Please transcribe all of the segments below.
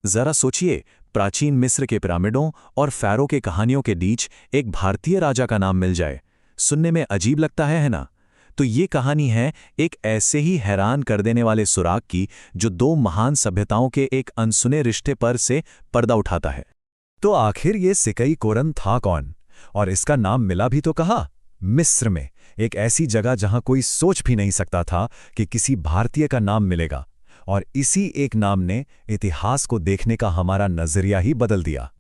जरा सोचिए, प्राचीन मिस्र के पिरामिडों और फ़ैरो के कहानियों के बीच एक भारतीय राजा का नाम मिल जाए। सुनने में अजीब लगता है ना? तो ये कहानी है एक ऐसे ही हैरान कर देने वाले सुराग की, जो दो महान सभ्यताओं के एक अनसुने रिश्ते पर से पर्दा उठाता है। तो आखिर ये सिकई कोरन था कौन? और इसका नाम मिला भी तो कहाँ? मिस्र में, एक ऐसी जगह जहां कोई सोच भी नहीं सकता था कि किसी भारतीय का नाम मिलेगा। और इसी एक नाम ने इतिहास को देखने का हमारा नजरिया ही बदल दिया।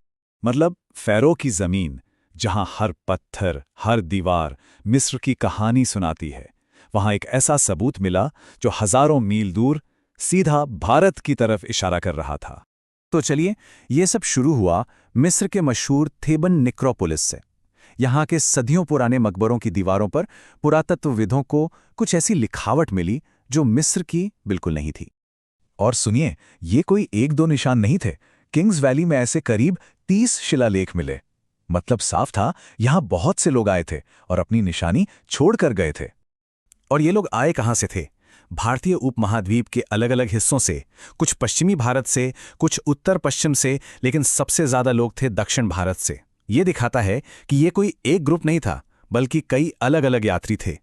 मतलब फ़ैरो की ज़मीन, जहां हर पत्थर, हर दीवार मिस्र की कहानी सुनाती है, वहां एक ऐसा सबूत मिला जो हजारों मील दूर सीधा भारत की तरफ इशारा कर रहा था। तो चलिए, ये सब शुरू हुआ मिस्र के मशहूर थेबन नेक्रोपोलिस से। यहाँ के सदियों पुराने मकबरों की दीवारों पर पुरातत्वविदों को कुछ ऐसी लिखावट मिली जो मिस्र की बिल्कुल नहीं थी। और सुनिए, ये कोई एक दो निशान नहीं थे। किंग्स वैली में ऐसे करीब 30 शिलालेख मिले। मतलब साफ था, यहां बहुत से लोग आए थे और अपनी निशानी छोड़कर गए थे। और ये लोग आए कहाँ से थे? भारतीय उपमहाद्वीप के अलग अलग हिस्सों से, कुछ पश्चिमी भारत से, कुछ उत्तर पश्चिम से, लेकिन सबसे ज्यादा लोग थे दक्षिण भारत से। ये दिखाता है कि ये कोई एक ग्रुप नहीं था, बल्कि कई अलग अलग यात्री थे।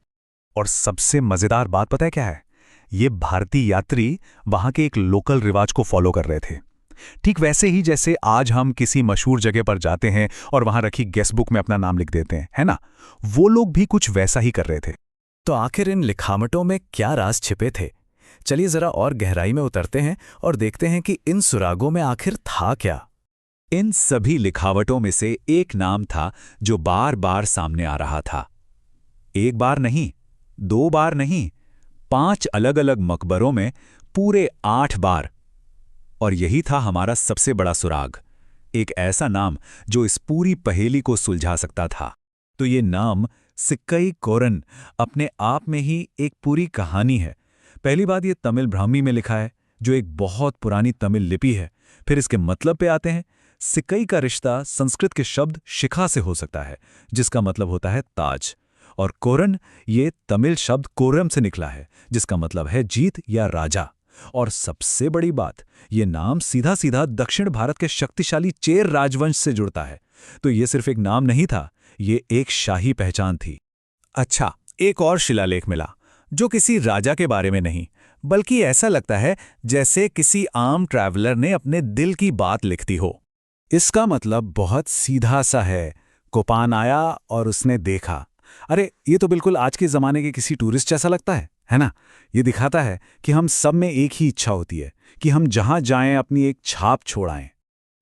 और सबसे मजेदार बात पता है क्या है? ये भारतीय यात्री वहां के एक लोकल रिवाज को फॉलो कर रहे थे। ठीक वैसे ही जैसे आज हम किसी मशहूर जगह पर जाते हैं और वहां रखी गेस्ट बुक में अपना नाम लिख देते हैं, है ना? वो लोग भी कुछ वैसा ही कर रहे थे। तो आखिर इन लिखावटों में क्या राज छिपे थे? चलिए जरा और गहराई में उतरते हैं और देखते हैं कि इन सुरागों में आखिर था क्या। इन सभी लिखावटों में से एक नाम था जो बार बार सामने आ रहा था। एक बार नहीं, 2 बार नहीं, 5 अलग अलग मकबरों में पूरे 8 बार। और यही था हमारा सबसे बड़ा सुराग, एक ऐसा नाम जो इस पूरी पहेली को सुलझा सकता था। तो ये नाम सिक्कई कोरन अपने आप में ही एक पूरी कहानी है। पहली बात, ये तमिल ब्राह्मी में लिखा है, जो एक बहुत पुरानी तमिल लिपि है। फिर इसके मतलब पे आते हैं। सिक्कई का रिश्ता संस्कृत के शब्द शिखा से हो सकता है, जिसका मतलब होता है ताज। और कोरन, ये तमिल शब्द कोरम से निकला है, जिसका मतलब है जीत या राजा। और सबसे बड़ी बात, ये नाम सीधा सीधा दक्षिण भारत के शक्तिशाली चेर राजवंश से जुड़ता है। तो ये सिर्फ एक नाम नहीं था, ये एक शाही पहचान थी। अच्छा, एक और शिलालेख मिला, जो किसी राजा के बारे में नहीं, बल्कि ऐसा लगता है जैसे किसी आम ट्रैवलर ने अपने दिल की बात लिख दी हो। इसका मतलब बहुत सीधा सा है। कोपान आया और उसने देखा। अरे, ये तो बिल्कुल आज के ज़माने के किसी टूरिस्ट जैसा लगता है ना? ये दिखाता है कि हम सब में एक ही इच्छा होती है कि हम जहां जाएं अपनी एक छाप छोड़ आएं।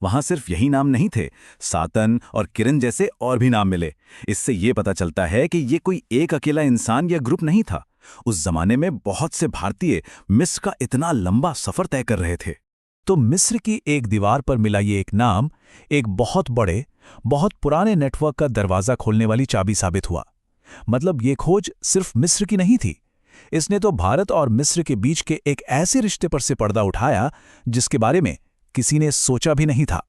वहां सिर्फ यही नाम नहीं थे, सातन और किरण जैसे और भी नाम मिले। इससे ये पता चलता है कि ये कोई एक अकेला इंसान या ग्रुप नहीं था। उस जमाने में बहुत से भारतीय मिस्र का इतना लंबा सफर तय कर रहे थे। तो मिस्र की एक दीवार पर मिला ये एक नाम, एक बहुत बड़े, बहुत पुराने नेटवर्क का दरवाजा खोलने वाली चाबी साबित हुआ। मतलब ये खोज सिर्फ मिस्र की नहीं थी, इसने तो भारत और मिस्र के बीच के एक ऐसे रिश्ते पर से पर्दा उठाया जिसके बारे में किसी ने सोचा भी नहीं था।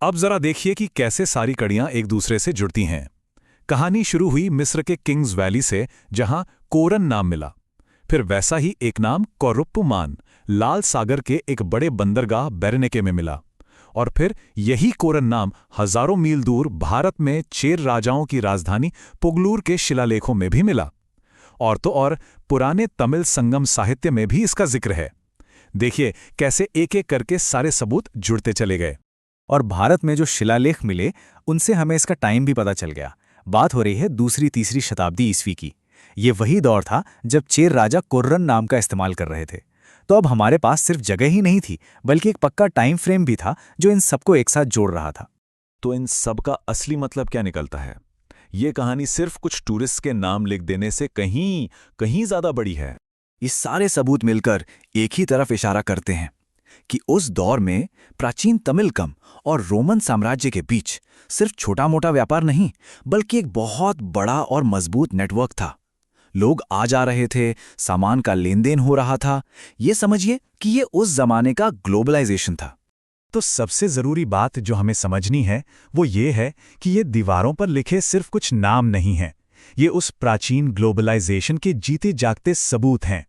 अब जरा देखिए कि कैसे सारी कड़ियां एक दूसरे से जुड़ती हैं। कहानी शुरू हुई मिस्र के किंग्स वैली से, जहां कोरन नाम मिला। फिर वैसा ही एक नाम कोरुप्पुमान लाल सागर के एक बड़े बंदरगाह बेरनेके में मिला। और फिर यही कोरन नाम हजारों मील दूर भारत में चेर राजाओं की राजधानी पुगलूर के शिलालेखों में भी मिला। और तो और पुराने तमिल संगम साहित्य में भी इसका जिक्र है। देखिए कैसे एक एक करके सारे सबूत जुड़ते चले गए। और भारत में जो शिलालेख मिले, उनसे हमें इसका टाइम भी पता चल गया। बात हो रही है दूसरी तीसरी शताब्दी ईस्वी की। ये वही दौर था जब चेर राजा कोर्रन नाम का इस्तेमाल कर रहे थे। तो अब हमारे पास सिर्फ जगह ही नहीं थी, बल्कि एक पक्का टाइम फ्रेम भी था जो इन सबको एक साथ जोड़ रहा था। तो इन सब का असली मतलब क्या निकलता है? ये कहानी सिर्फ कुछ टूरिस्ट के नाम लिख देने से कहीं कहीं ज्यादा बड़ी है। ये सारे सबूत मिलकर एक ही तरफ इशारा करते हैं कि उस दौर में प्राचीन तमिलकम और रोमन साम्राज्य के बीच सिर्फ छोटा मोटा व्यापार नहीं, बल्कि एक बहुत बड़ा और मजबूत नेटवर्क था। लोग आ जा रहे थे, सामान का लेन देन हो रहा था। ये समझिए कि ये उस जमाने का ग्लोबलाइजेशन था। तो सबसे जरूरी बात जो हमें समझनी है वो ये है कि ये दीवारों पर लिखे सिर्फ कुछ नाम नहीं हैं, ये उस प्राचीन ग्लोबलाइजेशन के जीते जागते सबूत हैं।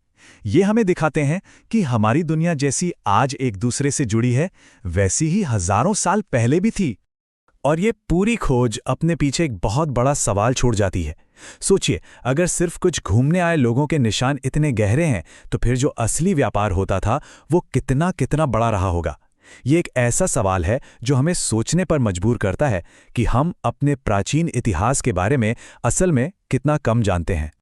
ये हमें दिखाते हैं कि हमारी दुनिया जैसी आज एक दूसरे से जुड़ी है, वैसी ही हजारों साल पहले भी थी। और ये पूरी खोज अपने पीछे एक बहुत बड़ा सवाल छोड़ जाती है। सोचिए, अगर सिर्फ कुछ घूमने आए लोगों के निशान इतने गहरे हैं, तो फिर जो असली व्यापार होता था वो कितना कितना बड़ा रहा होगा। ये एक ऐसा सवाल है जो हमें सोचने पर मजबूर करता है कि हम अपने प्राचीन इतिहास के बारे में असल में कितना कम जानते हैं।